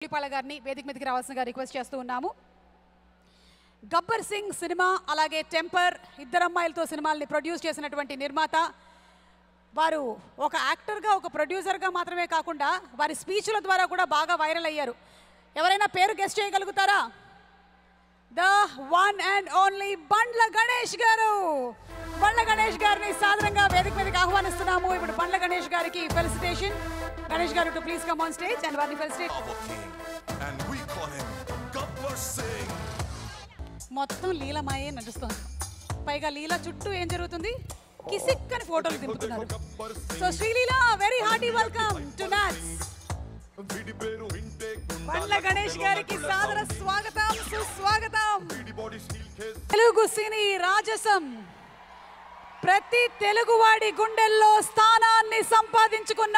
పులిపాల గారిని వేదిక మీదకి రావాల్సిందిగా రిక్వెస్ట్ చేస్తూ ఉన్నాము. గబ్బర్ సింగ్ సినిమా అలాగే టెంపర్ ఇద్దరు అమ్మాయిలతో సినిమాల్ని ప్రొడ్యూస్ చేసినటువంటి నిర్మాత వారు ఒక యాక్టర్గా ఒక ప్రొడ్యూసర్గా మాత్రమే కాకుండా వారి స్పీచ్ల ద్వారా కూడా బాగా వైరల్ అయ్యారు. ఎవరైనా పేరు గెస్ట్ చేయగలుగుతారా? The one and only Bandla Ganesh గారు. బండ్ల గణేష్ గారిని సాధారణంగా వేదిక మీదకి ఆహ్వానిస్తున్నాము. ఇప్పుడు బండ్ల గణేష్ గారికి ఫెలిసిటేషన్. గణేష్ గారు to please come on stage and వారిని ఫెలిసిటేట్. మొత్తం లీలమాయే నడుస్తుంది. పైగా లీల చుట్టూ ఏం జరుగుతుంది? కిసిక్ అని ఫోటోలు దింపుతున్నారు. So Sreeleela, very hearty welcome to NATS. Bandla Ganesh గారికి సాదర స్వాగతం, సుస్వాగతం. తెలుగు సినీ రాజసం ప్రతి తెలుగువాడి గుండెల్లో స్థానాన్ని సంపాదించుకున్న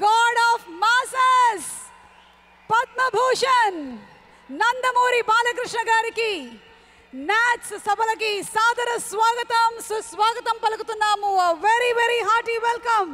god of masses Padma Bhushan Nandamuri Balakrishna గారికి నాట్స్ సభలకి సాదర స్వాగతం, సుస్వాగతం పలుకుతున్నాము. Very very hearty welcome.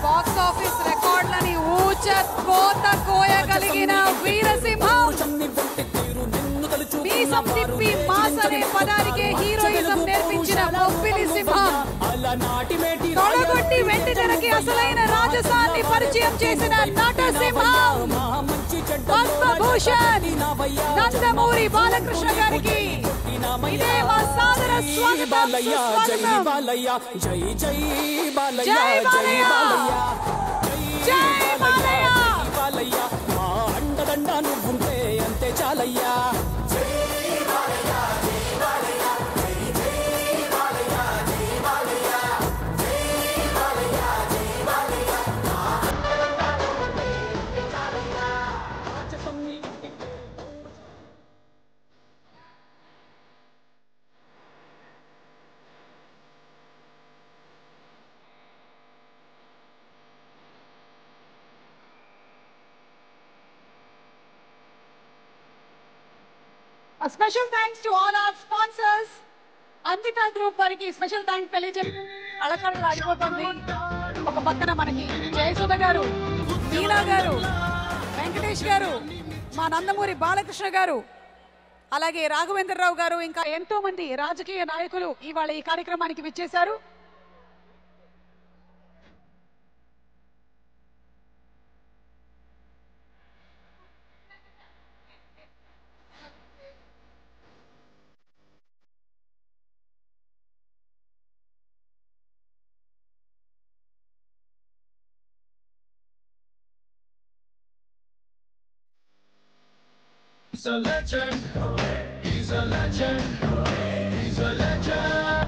Box office రికార్డులని ఊచకోత కోయగలిగిన వీరసింహం. మీసం తిప్పి మాస్ అనే పదానికే హీరోయిజం నేర్పించిన బొబ్బిలి సింహం. తొడగొట్టి వెండి తెరకి అసలైన రాజసాన్ని పరిచయం చేసిన నటసింహం పద్మభూషణ్ నందమూరి బాలకృష్ణ గారికి ఇదే మా సాదర స్వాగతం. జై బాలయ్య, జై జై బాలయ్య, జై బాలయ్య, జై బాలయ్య, బాలయ్య మా అండదండ నువ్వుంటే అంతే చాలయ్యా. జై బాలయ్య, జై బాలయ్య, జై జై బాలయ్య, జై బాలయ్య, జై బాలయ్య, జై బాలయ్య మా అండదండ నువ్వుంటే అంతే చాలయ్యా. A special thanks to all our sponsors. Anvita Group వారికి స్పెషల్ థ్యాంక్స్ తెలియజేయండి. అలకడలు ఆడిపోతుంది. ఒక పక్కన మనకి జయసుధ గారు, నీలా గారు, వెంకటేష్ గారు, మా నందమూరి బాలకృష్ణ గారు, అలాగే రాఘవేంద్రరావు గారు, ఇంకా ఎంతో మంది రాజకీయ నాయకులు ఇవాళ ఈ కార్యక్రమానికి విచ్చేశారు. He's a legend, he's a legend, he's a legend.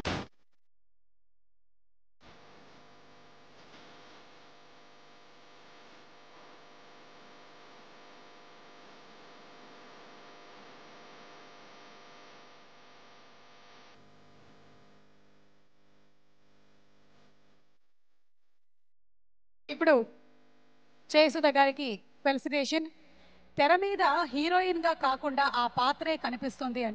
ఇప్పుడు జయసుధ గారికి ఫెలిసిటేషన్. తెర మీద హీరోయిన్ గా కాకుండా ఆ పాత్రే కనిపిస్తుంది అని